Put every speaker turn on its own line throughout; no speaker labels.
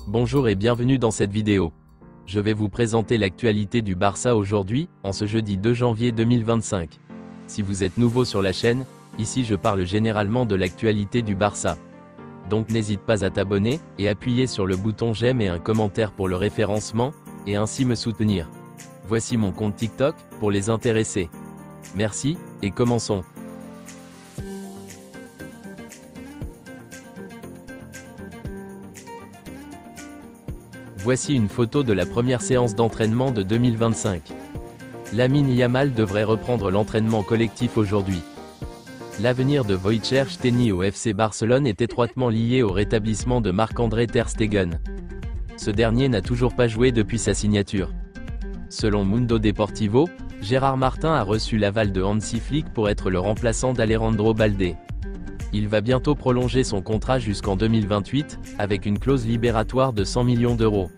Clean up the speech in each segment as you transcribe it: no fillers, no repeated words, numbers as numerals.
Bonjour et bienvenue dans cette vidéo. Je vais vous présenter l'actualité du Barça aujourd'hui, en ce jeudi 2 janvier 2025. Si vous êtes nouveau sur la chaîne, ici je parle généralement de l'actualité du Barça. Donc n'hésite pas à t'abonner, et appuyer sur le bouton j'aime et un commentaire pour le référencement, et ainsi me soutenir. Voici mon compte TikTok, pour les intéressés. Merci, et commençons. Voici une photo de la première séance d'entraînement de 2025. Lamine Yamal devrait reprendre l'entraînement collectif aujourd'hui. L'avenir de Wojciech Szczęsny au FC Barcelone est étroitement lié au rétablissement de Marc-André ter Stegen. Ce dernier n'a toujours pas joué depuis sa signature. Selon Mundo Deportivo, Gérard Martin a reçu l'aval de Hansi Flick pour être le remplaçant d'Alejandro Balde. Il va bientôt prolonger son contrat jusqu'en 2028, avec une clause libératoire de 100 millions d'euros.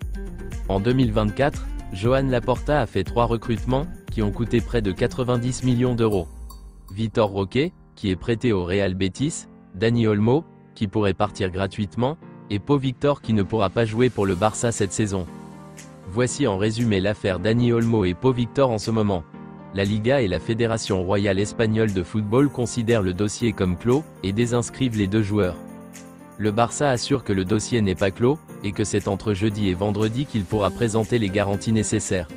En 2024, Joan Laporta a fait 3 recrutements, qui ont coûté près de 90 millions d'euros. Vitor Roque, qui est prêté au Real Betis, Dani Olmo, qui pourrait partir gratuitement, et Pau Victor qui ne pourra pas jouer pour le Barça cette saison. Voici en résumé l'affaire Dani Olmo et Pau Victor en ce moment. La Liga et la Fédération royale espagnole de football considèrent le dossier comme clos, et désinscrivent les deux joueurs. Le Barça assure que le dossier n'est pas clos, et que c'est entre jeudi et vendredi qu'il pourra présenter les garanties nécessaires.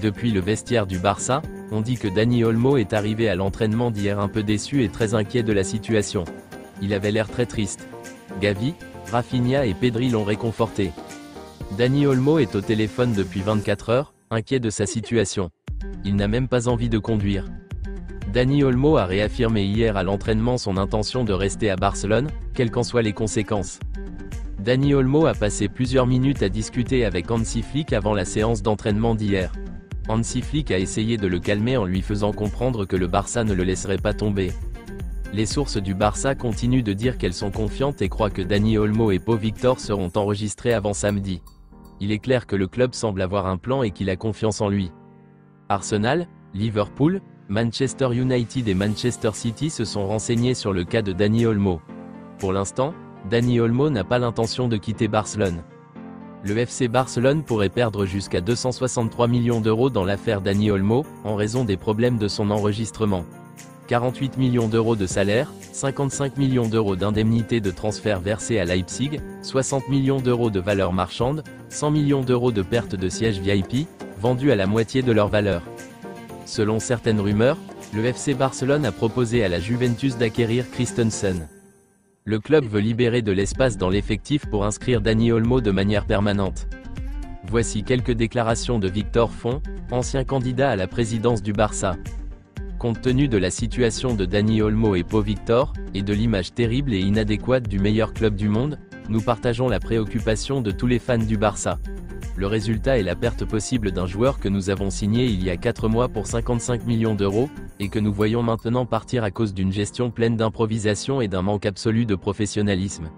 Depuis le vestiaire du Barça, on dit que Dani Olmo est arrivé à l'entraînement d'hier un peu déçu et très inquiet de la situation. Il avait l'air très triste. Gavi, Rafinha et Pedri l'ont réconforté. Dani Olmo est au téléphone depuis 24 heures, inquiet de sa situation. Il n'a même pas envie de conduire. Dani Olmo a réaffirmé hier à l'entraînement son intention de rester à Barcelone, quelles qu'en soient les conséquences. Dani Olmo a passé plusieurs minutes à discuter avec Hansi Flick avant la séance d'entraînement d'hier. Hansi Flick a essayé de le calmer en lui faisant comprendre que le Barça ne le laisserait pas tomber. Les sources du Barça continuent de dire qu'elles sont confiantes et croient que Dani Olmo et Pau Victor seront enregistrés avant samedi. Il est clair que le club semble avoir un plan et qu'il a confiance en lui. Arsenal, Liverpool, Manchester United et Manchester City se sont renseignés sur le cas de Dani Olmo. Pour l'instant, Dani Olmo n'a pas l'intention de quitter Barcelone. Le FC Barcelone pourrait perdre jusqu'à 263 millions d'euros dans l'affaire Dani Olmo, en raison des problèmes de son enregistrement. 48 millions d'euros de salaire, 55 millions d'euros d'indemnités de transfert versées à Leipzig, 60 millions d'euros de valeur marchande, 100 millions d'euros de perte de sièges VIP, vendus à la moitié de leur valeur. Selon certaines rumeurs, le FC Barcelone a proposé à la Juventus d'acquérir Christensen. Le club veut libérer de l'espace dans l'effectif pour inscrire Dani Olmo de manière permanente. Voici quelques déclarations de Victor Font, ancien candidat à la présidence du Barça. Compte tenu de la situation de Dani Olmo et Pau Victor, et de l'image terrible et inadéquate du meilleur club du monde, nous partageons la préoccupation de tous les fans du Barça. Le résultat est la perte possible d'un joueur que nous avons signé il y a 4 mois pour 55 millions d'euros, et que nous voyons maintenant partir à cause d'une gestion pleine d'improvisation et d'un manque absolu de professionnalisme.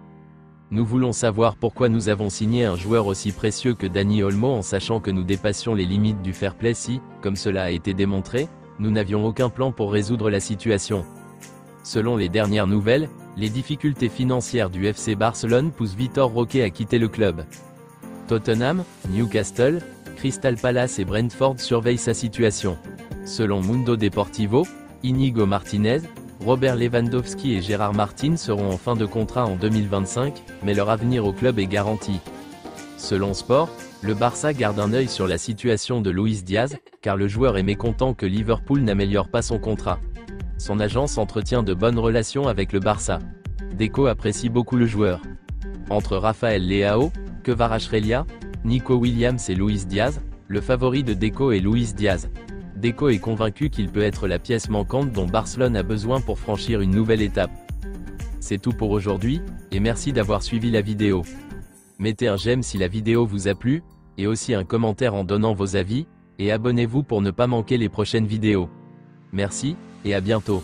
Nous voulons savoir pourquoi nous avons signé un joueur aussi précieux que Dani Olmo en sachant que nous dépassions les limites du fair play si, comme cela a été démontré, nous n'avions aucun plan pour résoudre la situation. Selon les dernières nouvelles, les difficultés financières du FC Barcelone poussent Vitor Roque à quitter le club. Tottenham, Newcastle, Crystal Palace et Brentford surveillent sa situation. Selon Mundo Deportivo, Íñigo Martínez, Robert Lewandowski et Gérard Martin seront en fin de contrat en 2025, mais leur avenir au club est garanti. Selon Sport, le Barça garde un œil sur la situation de Luis Diaz, car le joueur est mécontent que Liverpool n'améliore pas son contrat. Son agence entretient de bonnes relations avec le Barça. Deco apprécie beaucoup le joueur. Entre Rafael Leao, Kvaratskhelia, Nico Williams et Luis Diaz, le favori de Deco est Luis Diaz. Deco est convaincu qu'il peut être la pièce manquante dont Barcelone a besoin pour franchir une nouvelle étape. C'est tout pour aujourd'hui, et merci d'avoir suivi la vidéo. Mettez un j'aime si la vidéo vous a plu, et aussi un commentaire en donnant vos avis, et abonnez-vous pour ne pas manquer les prochaines vidéos. Merci, et à bientôt.